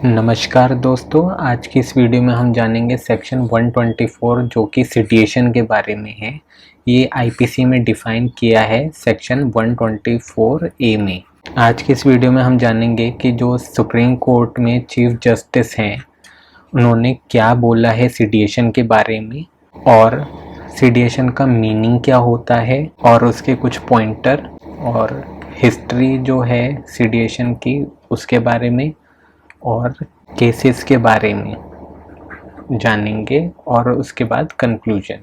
नमस्कार दोस्तों, आज की इस वीडियो में हम जानेंगे सेक्शन 124 जो कि सिडिएशन के बारे में है। ये आईपीसी में डिफाइन किया है सेक्शन 124 ए में। आज की इस वीडियो में हम जानेंगे कि जो सुप्रीम कोर्ट में चीफ जस्टिस हैं उन्होंने क्या बोला है सिडिएशन के बारे में, और सिडिएशन का मीनिंग क्या होता है और उसके कुछ पॉइंटर, और हिस्ट्री जो है सिडिएशन की उसके बारे में, और केसेस के बारे में जानेंगे, और उसके बाद कंक्लूजन।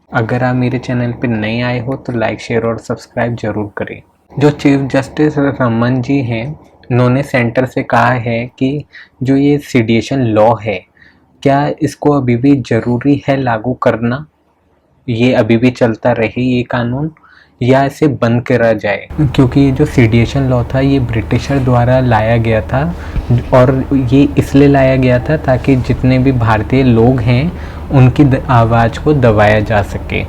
अगर आप मेरे चैनल पर नए आए हो तो लाइक, शेयर और सब्सक्राइब जरूर करें। जो चीफ जस्टिस रमन जी हैं, उन्होंने सेंटर से कहा है कि जो ये सिडिएशन लॉ है, क्या इसको अभी भी ज़रूरी है लागू करना, ये अभी भी चलता रहे ये कानून, या इसे बंद करा जाए। क्योंकि ये जो सिडिएशन लॉ था ये ब्रिटिशर द्वारा लाया गया था, और ये इसलिए लाया गया था ताकि जितने भी भारतीय लोग हैं उनकी आवाज़ को दबाया जा सके।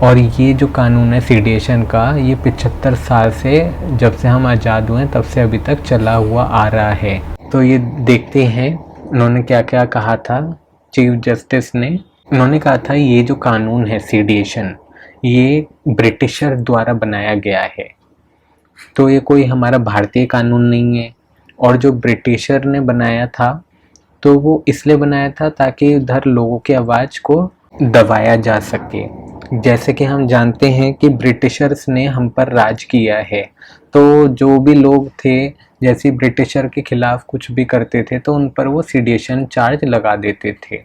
और ये जो कानून है सिडिएशन का, ये 75 साल से, जब से हम आज़ाद हुए तब से अभी तक चला हुआ आ रहा है। तो ये देखते हैं उन्होंने क्या क्या कहा था चीफ जस्टिस ने। उन्होंने कहा था ये जो कानून है सिडिएशन, ये ब्रिटिशर द्वारा बनाया गया है, तो ये कोई हमारा भारतीय कानून नहीं है। और जो ब्रिटिशर ने बनाया था तो वो इसलिए बनाया था ताकि उधर लोगों की आवाज़ को दबाया जा सके। जैसे कि हम जानते हैं कि ब्रिटिशर्स ने हम पर राज किया है, तो जो भी लोग थे जैसे ब्रिटिशर के खिलाफ कुछ भी करते थे तो उन पर वो सिडिएशन चार्ज लगा देते थे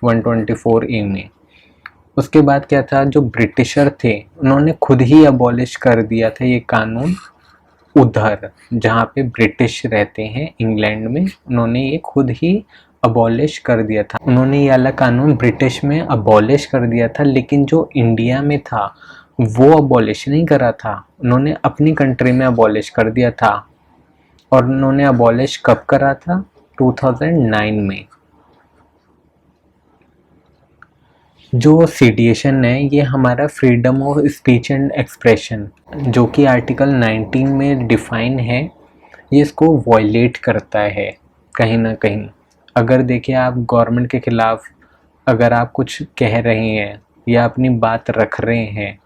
124 ए में। उसके बाद क्या था, जो ब्रिटिशर थे उन्होंने खुद ही अबॉलिश कर दिया था ये कानून। उधर जहाँ पे ब्रिटिश रहते हैं इंग्लैंड में, उन्होंने ये खुद ही अबॉलिश कर दिया था। उन्होंने ये वाला कानून ब्रिटिश में अबॉलिश कर दिया था, लेकिन जो इंडिया में था वो अबॉलिश नहीं करा था, उन्होंने अपनी कंट्री में अबॉलिश कर दिया था। और उन्होंने अबॉलिश कब करा था? 2009 में। जो सिडिएशन है ये हमारा freedom of speech and expression, जो कि आर्टिकल 19 में डिफाइन है, ये इसको वॉयलेट करता है कहीं ना कहीं। अगर देखिए आप गवर्नमेंट के खिलाफ अगर आप कुछ कह रहे हैं या अपनी बात रख रहे हैं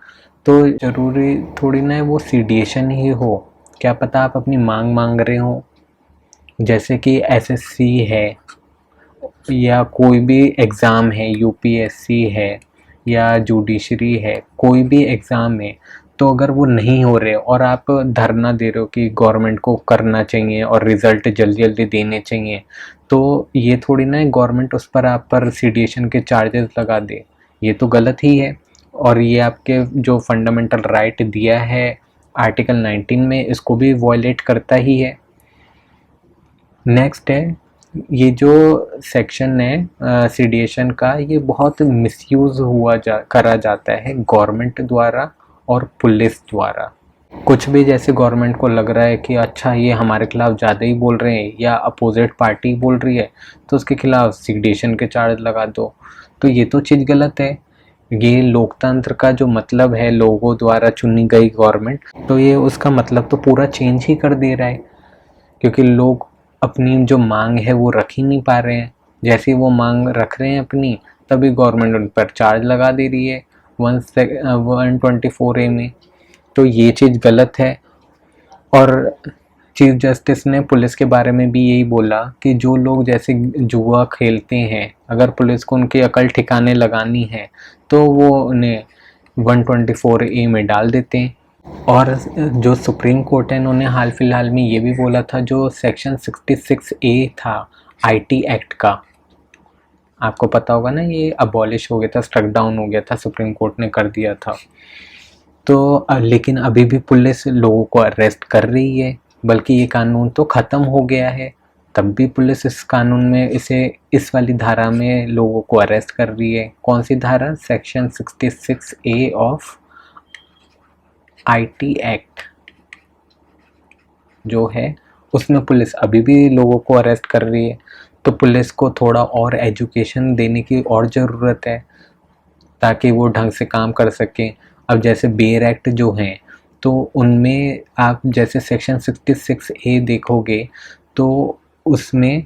तो ज़रूरी थोड़ी ना है वो सिडिएशन ही हो। क्या पता आप अपनी मांग रहे हो, जैसे कि एसएससी है या कोई भी एग्ज़ाम है, यूपीएससी है या जुडिशरी है, कोई भी एग्ज़ाम है, तो अगर वो नहीं हो रहे और आप धरना दे रहे हो कि गवर्नमेंट को करना चाहिए और रिज़ल्ट जल्दी जल्दी देने चाहिए, तो ये थोड़ी ना है गवर्नमेंट उस पर आप पर सिडिएशन के चार्जेस लगा दे। ये तो गलत ही है, और ये आपके जो फंडामेंटल राइट दिया है आर्टिकल 19 में, इसको भी वॉयलेट करता ही है। नेक्स्ट है, ये जो सेक्शन है सिडिएशन का, ये बहुत मिसयूज़ करा जाता है गवर्नमेंट द्वारा और पुलिस द्वारा। कुछ भी जैसे गवर्नमेंट को लग रहा है कि अच्छा ये हमारे खिलाफ ज़्यादा ही बोल रहे हैं या अपोजिट पार्टी बोल रही है तो उसके खिलाफ सिडिएशन के चार्ज लगा दो, तो ये तो चीज़ गलत है। ये लोकतंत्र का जो मतलब है, लोगों द्वारा चुनी गई गवर्नमेंट, तो ये उसका मतलब तो पूरा चेंज ही कर दे रहा है, क्योंकि लोग अपनी जो मांग है वो रख ही नहीं पा रहे हैं। जैसे वो मांग रख रहे हैं अपनी, तभी गवर्नमेंट उन पर चार्ज लगा दे रही है 124 ए में, तो ये चीज़ गलत है। और चीफ जस्टिस ने पुलिस के बारे में भी यही बोला कि जो लोग जैसे जुआ खेलते हैं, अगर पुलिस को उनकी अकल ठिकाने लगानी है तो वो उन्हें 124 ए में डाल देते हैं। और जो सुप्रीम कोर्ट है, इन्होंने हाल फिलहाल में ये भी बोला था, जो सेक्शन 66 ए था आईटी एक्ट का, आपको पता होगा ना, ये अबॉलिश हो गया था, स्ट्रक डाउन हो गया था, सुप्रीम कोर्ट ने कर दिया था। तो लेकिन अभी भी पुलिस लोगों को अरेस्ट कर रही है, बल्कि ये कानून तो ख़त्म हो गया है, तब भी पुलिस इस कानून में इस वाली धारा में लोगों को अरेस्ट कर रही है। कौन सी धारा? Section 66 A of IT act जो है, उसमें पुलिस अभी भी लोगों को अरेस्ट कर रही है। तो पुलिस को थोड़ा और एजुकेशन देने की और ज़रूरत है ताकि वो ढंग से काम कर सकें। अब जैसे बेयर एक्ट जो हैं, तो उनमें आप जैसे सेक्शन 66 ए देखोगे तो उसमें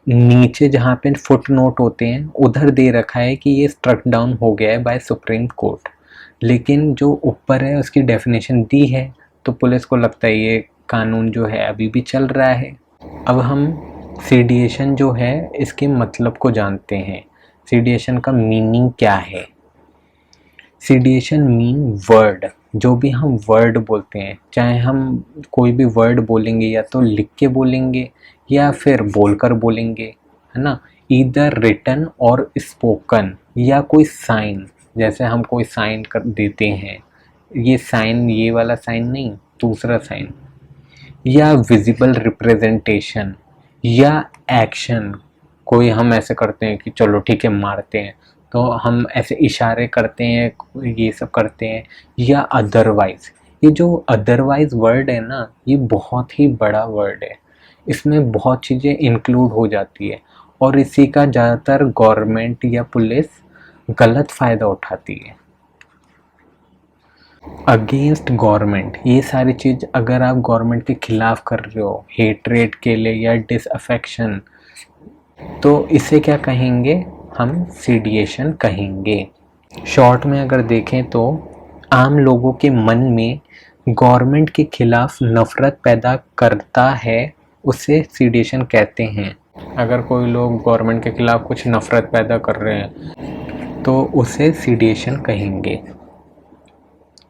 नीचे जहाँ पे फुट नोट होते हैं उधर दे रखा है कि ये स्ट्रक डाउन हो गया है बाय सुप्रीम कोर्ट, लेकिन जो ऊपर है उसकी डेफिनेशन दी है, तो पुलिस को लगता है ये कानून जो है अभी भी चल रहा है। अब हम सीडिएशन जो है इसके मतलब को जानते हैं। सीडिएशन का मीनिंग क्या है? सीडिएशन मीन वर्ड, जो भी हम वर्ड बोलते हैं, चाहे हम कोई भी वर्ड बोलेंगे या तो लिख के बोलेंगे या फिर बोलकर बोलेंगे, है ना, ईदर रिटन और स्पोकन, या कोई साइन, जैसे हम कोई साइन कर देते हैं, ये साइन, ये वाला साइन नहीं, दूसरा साइन, या विजिबल रिप्रेजेंटेशन, या एक्शन, कोई हम ऐसे करते हैं कि चलो ठीक है मारते हैं, तो हम ऐसे इशारे करते हैं, ये सब करते हैं, या अदरवाइज। ये जो अदरवाइज वर्ड है ना, ये बहुत ही बड़ा वर्ड है, इसमें बहुत चीज़ें इंक्लूड हो जाती है और इसी का ज़्यादातर गवर्नमेंट या पुलिस गलत फ़ायदा उठाती है। अगेंस्ट गवर्नमेंट, ये सारी चीज़ अगर आप गवर्नमेंट के खिलाफ कर रहे हो, हेट्रेड के लिए या डिसअफेक्शन, तो इसे क्या कहेंगे? हम सीडिएशन कहेंगे। शॉर्ट में अगर देखें तो आम लोगों के मन में गवर्नमेंट के खिलाफ नफरत पैदा करता है, उसे सीडिएशन कहते हैं। अगर कोई लोग गवर्नमेंट के खिलाफ कुछ नफरत पैदा कर रहे हैं तो उसे सीडिएशन कहेंगे।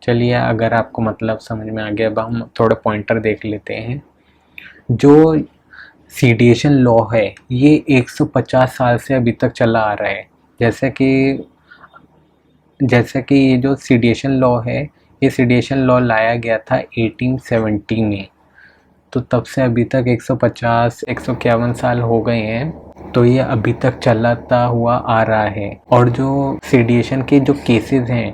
चलिए, अगर आपको मतलब समझ में आ गया, अब हम थोड़ा पॉइंटर देख लेते हैं। जो सीडिएशन लॉ है ये 150 साल से अभी तक चला आ रहा है। जैसे कि ये जो सीडिएशन लॉ है, ये सीडिएशन लॉ लाया गया था 1870 में, तो तब से अभी तक 151 साल हो गए हैं, तो ये अभी तक चलाता हुआ आ रहा है। और जो सीडिएशन के जो केसेस हैं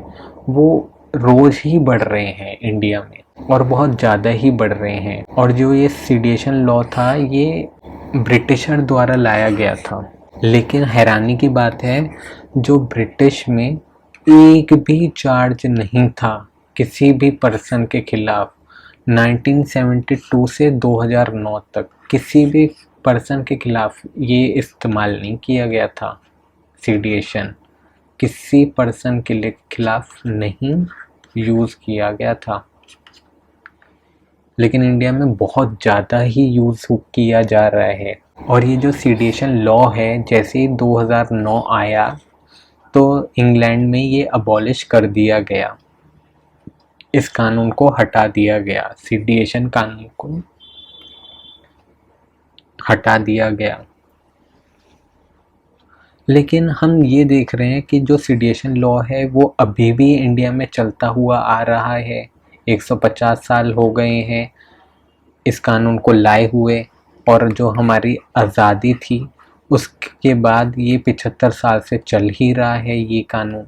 वो रोज़ ही बढ़ रहे हैं इंडिया में, और बहुत ज़्यादा ही बढ़ रहे हैं। और जो ये सीडिएशन लॉ था ये ब्रिटिशर द्वारा लाया गया था, लेकिन हैरानी की बात है जो ब्रिटिश में एक भी चार्ज नहीं था किसी भी पर्सन के खिलाफ। 1972 से 2009 तक किसी भी पर्सन के खिलाफ ये इस्तेमाल नहीं किया गया था। सीडिएशन किसी पर्सन के खिलाफ नहीं यूज़ किया गया था, लेकिन इंडिया में बहुत ज़्यादा ही यूज़ किया जा रहा है। और ये जो सीडिएशन लॉ है, जैसे ही 2009 आया तो इंग्लैंड में ये अबॉलिश कर दिया गया, इस कानून को हटा दिया गया, सीडिएशन कानून को हटा दिया गया। लेकिन हम ये देख रहे हैं कि जो सीडिएशन लॉ है वो अभी भी इंडिया में चलता हुआ आ रहा है। 150 साल हो गए हैं इस कानून को लाए हुए, और जो हमारी आज़ादी थी उसके बाद ये 75 साल से चल ही रहा है ये कानून।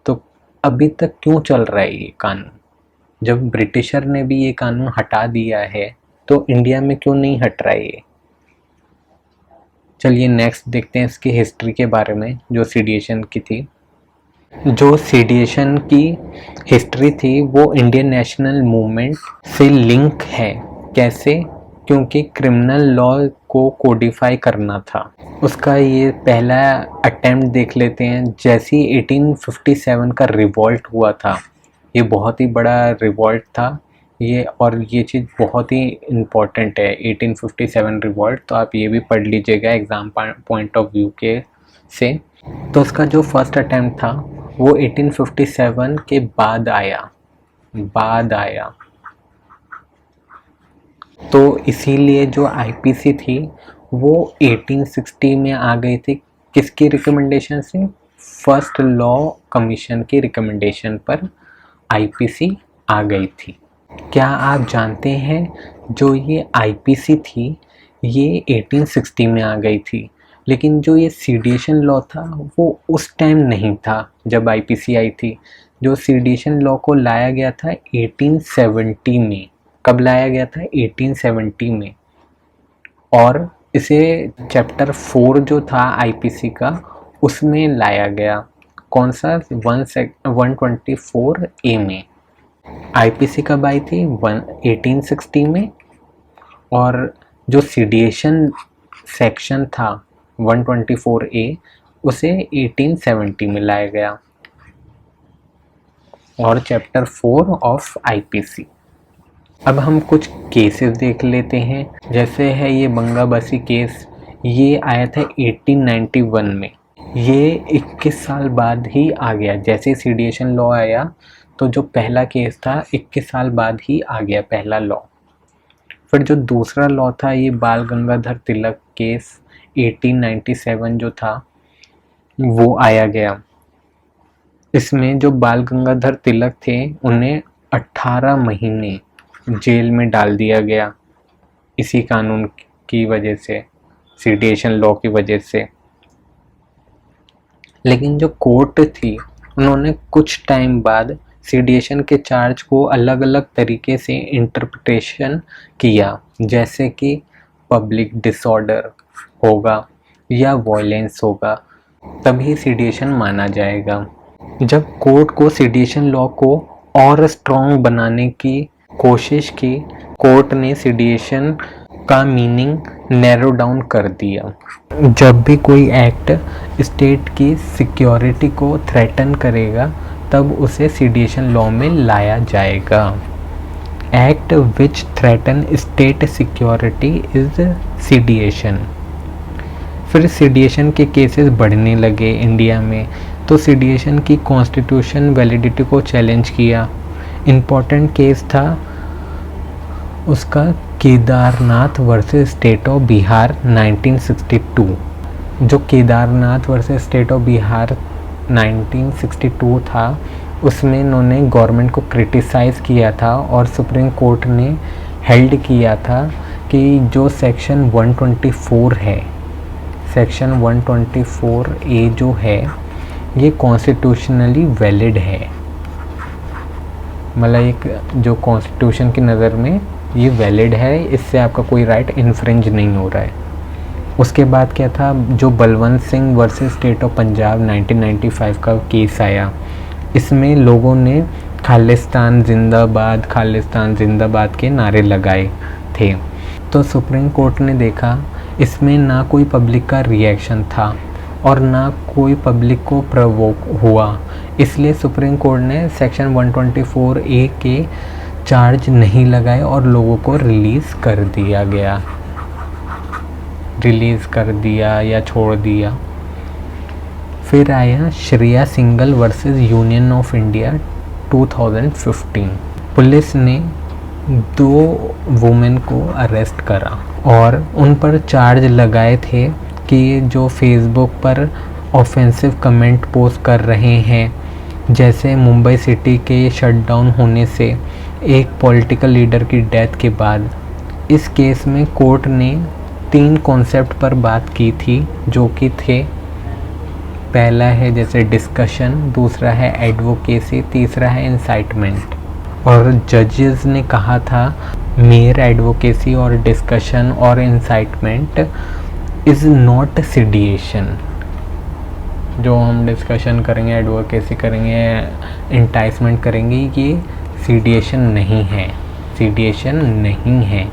तो अभी तक क्यों चल रहा है ये कानून? जब ब्रिटिशर ने भी ये कानून हटा दिया है तो इंडिया में क्यों नहीं हट रहा है ये? चलिए नेक्स्ट देखते हैं इसकी हिस्ट्री के बारे में, जो सीडिएशन की थी। जो सीडिएशन की हिस्ट्री थी वो इंडियन नेशनल मूवमेंट से लिंक है। कैसे? क्योंकि क्रिमिनल लॉ को कोडिफाई करना था, उसका ये पहला अटेम्प्ट देख लेते हैं। जैसे 1857 का रिवॉल्ट हुआ था, ये बहुत ही बड़ा रिवॉल्ट था ये, और ये चीज़ बहुत ही इम्पोर्टेंट है 1857 रिवॉल्ट, तो आप ये भी पढ़ लीजिएगा एग्ज़ाम पॉइंट ऑफ व्यू के से। तो उसका जो फर्स्ट अटेम्प्ट था वो 1857 के बाद आया। तो इसीलिए जो आईपीसी थी वो 1860 में आ गई थी। किसकी रिकमेंडेशन से? फर्स्ट लॉ कमीशन की रिकमेंडेशन पर आईपीसी आ गई थी। क्या आप जानते हैं जो ये आईपीसी थी ये 1860 में आ गई थी, लेकिन जो ये सीडिएशन लॉ था वो उस टाइम नहीं था जब आईपीसी आई थी। जो सीडिएशन लॉ को लाया गया था 1870 में। कब लाया गया था? 1870 में। और इसे चैप्टर 4 जो था आईपीसी का उसमें लाया गया। कौन सा? 124A में। आईपीसी कब आई थी? 1860 में। और जो सीडिएशन सेक्शन था 124A उसे 1870 में लाया गया और चैप्टर 4 ऑफ आईपीसी। अब हम कुछ केसेस देख लेते हैं। जैसे है ये बंगाबसी केस, ये आया था 1891 में। ये 21 साल बाद ही आ गया। जैसे सीडिएशन लॉ आया तो जो पहला केस था 21 साल बाद ही आ गया पहला लॉ। फिर जो दूसरा लॉ था ये बाल गंगाधर तिलक केस 1897 जो था वो आया गया। इसमें जो बाल गंगाधर तिलक थे उन्हें 18 महीने जेल में डाल दिया गया इसी कानून की वजह से, सीडिएशन लॉ की वजह से। लेकिन जो कोर्ट थी उन्होंने कुछ टाइम बाद सीडिएशन के चार्ज को अलग अलग तरीके से इंटरप्रिटेशन किया, जैसे कि पब्लिक डिसऑर्डर होगा या वॉयलेंस होगा, तभी सीडिएशन माना जाएगा। जब कोर्ट को सीडिएशन लॉ को और स्ट्रॉन्ग बनाने की कोशिश की, कोर्ट ने सीडिएशन का मीनिंग नैरो डाउन कर दिया। जब भी कोई एक्ट स्टेट की सिक्योरिटी को थ्रेटन करेगा तब उसे सीडिएशन लॉ में लाया जाएगा। Act which threaten state security is sedition. फिर सीडिएशन के केसेस बढ़ने लगे इंडिया में, तो सीडिएशन की कॉन्स्टिट्यूशन वैलिडिटी को चैलेंज किया। इम्पोर्टेंट केस था उसका Kedarnath versus state of Bihar 1962। जो Kedarnath versus state of Bihar 1962 था उसमें इन्होंने गवर्नमेंट को क्रिटिसाइज़ किया था और सुप्रीम कोर्ट ने हेल्ड किया था कि जो सेक्शन 124 है, सेक्शन 124A जो है ये कॉन्स्टिट्यूशनली वैलिड है। मतलब एक जो कॉन्स्टिट्यूशन की नज़र में ये वैलिड है, इससे आपका कोई राइट इन्फ्रिंज नहीं हो रहा है। उसके बाद क्या था, जो Balwant Singh versus state of Punjab 1995 का केस आया, इसमें लोगों ने खालिस्तान जिंदाबाद के नारे लगाए थे। तो सुप्रीम कोर्ट ने देखा इसमें ना कोई पब्लिक का रिएक्शन था और ना कोई पब्लिक को प्रवोक हुआ, इसलिए सुप्रीम कोर्ट ने सेक्शन 124A के चार्ज नहीं लगाए और लोगों को रिलीज़ कर दिया या छोड़ दिया। फिर आया Shreya single versus union of India 2015। Police ने 2 वुमेन को अरेस्ट करा और उन पर चार्ज लगाए थे कि जो फेसबुक पर ऑफेंसिव कमेंट पोस्ट कर रहे हैं, जैसे मुंबई सिटी के शटडाउन होने से एक पॉलिटिकल लीडर की डेथ के बाद। इस केस में कोर्ट ने 3 कॉन्सेप्ट पर बात की थी, जो कि थे, पहला है जैसे डिस्कशन, दूसरा है एडवोकेसी, तीसरा है इंसाइटमेंट। और जजेस ने कहा था मेयर एडवोकेसी और डिस्कशन और इंसाइटमेंट इज़ नॉट सीडिएशन। जो हम डिस्कशन करेंगे, एडवोकेसी करेंगे, इंटाइसमेंट करेंगे, ये सीडिएशन नहीं है।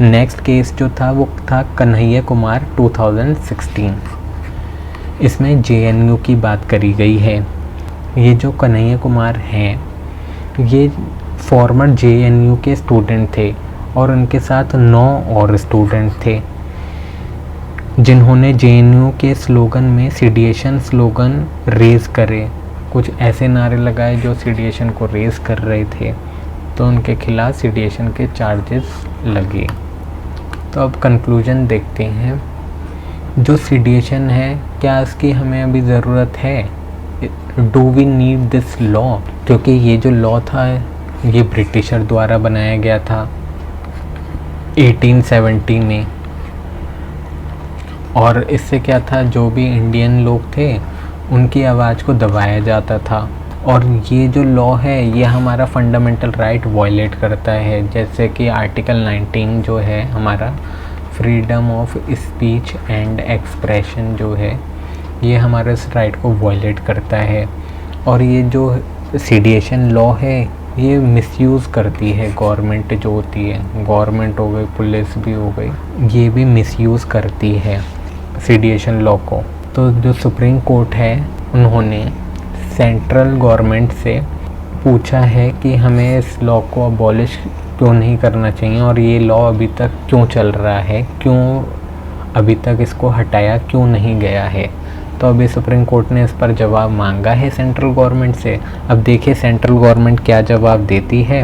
नेक्स्ट केस जो था वो था कन्हैया कुमार 2016। इसमें JNU की बात करी गई है। ये जो कन्हैया कुमार हैं ये फॉर्मर JNU के स्टूडेंट थे और उनके साथ 9 और स्टूडेंट थे जिन्होंने JNU के स्लोगन में सीडिएशन स्लोगन रेज़ करे, कुछ ऐसे नारे लगाए जो सीडिएशन को रेज़ कर रहे थे, तो उनके खिलाफ सीडिएशन के चार्जेस लगे। तो अब कंक्लूजन देखते हैं, जो सीडिएशन है क्या इसकी हमें अभी ज़रूरत है? Do we need this law? क्योंकि ये जो लॉ था ये ब्रिटिशर द्वारा बनाया गया था 1870 में, और इससे क्या था, जो भी इंडियन लोग थे उनकी आवाज़ को दबाया जाता था। और ये जो लॉ है ये हमारा फंडामेंटल राइट वायलेट करता है, जैसे कि आर्टिकल 19 जो है हमारा freedom of speech and expression जो है ये हमारे इस राइट को वायलेट करता है। और ये जो सीडिएशन लॉ है ये मिसयूज़ करती है गवर्नमेंट जो होती है, गवर्नमेंट हो गई, पुलिस भी हो गई, ये भी मिसयूज़ करती है सीडिएशन लॉ को। तो जो सुप्रीम कोर्ट है उन्होंने सेंट्रल गवर्नमेंट से पूछा है कि हमें इस लॉ को अबॉलिश क्यों नहीं करना चाहिए और ये लॉ अभी तक क्यों चल रहा है, क्यों अभी तक इसको हटाया क्यों नहीं गया है। तो अभी सुप्रीम कोर्ट ने इस पर जवाब मांगा है सेंट्रल गवर्नमेंट से। अब देखिए सेंट्रल गवर्नमेंट क्या जवाब देती है।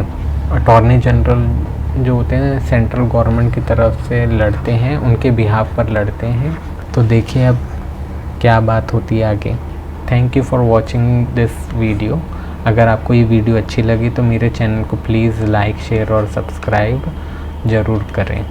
अटॉर्नी जनरल जो होते हैं सेंट्रल गवर्नमेंट की तरफ से लड़ते हैं, उनके बिहाफ पर लड़ते हैं। तो देखिए अब क्या बात होती है आगे। Thank you for watching this video. अगर आपको ये वीडियो अच्छी लगी तो मेरे चैनल को प्लीज़ लाइक, शेयर और सब्सक्राइब ज़रूर करें।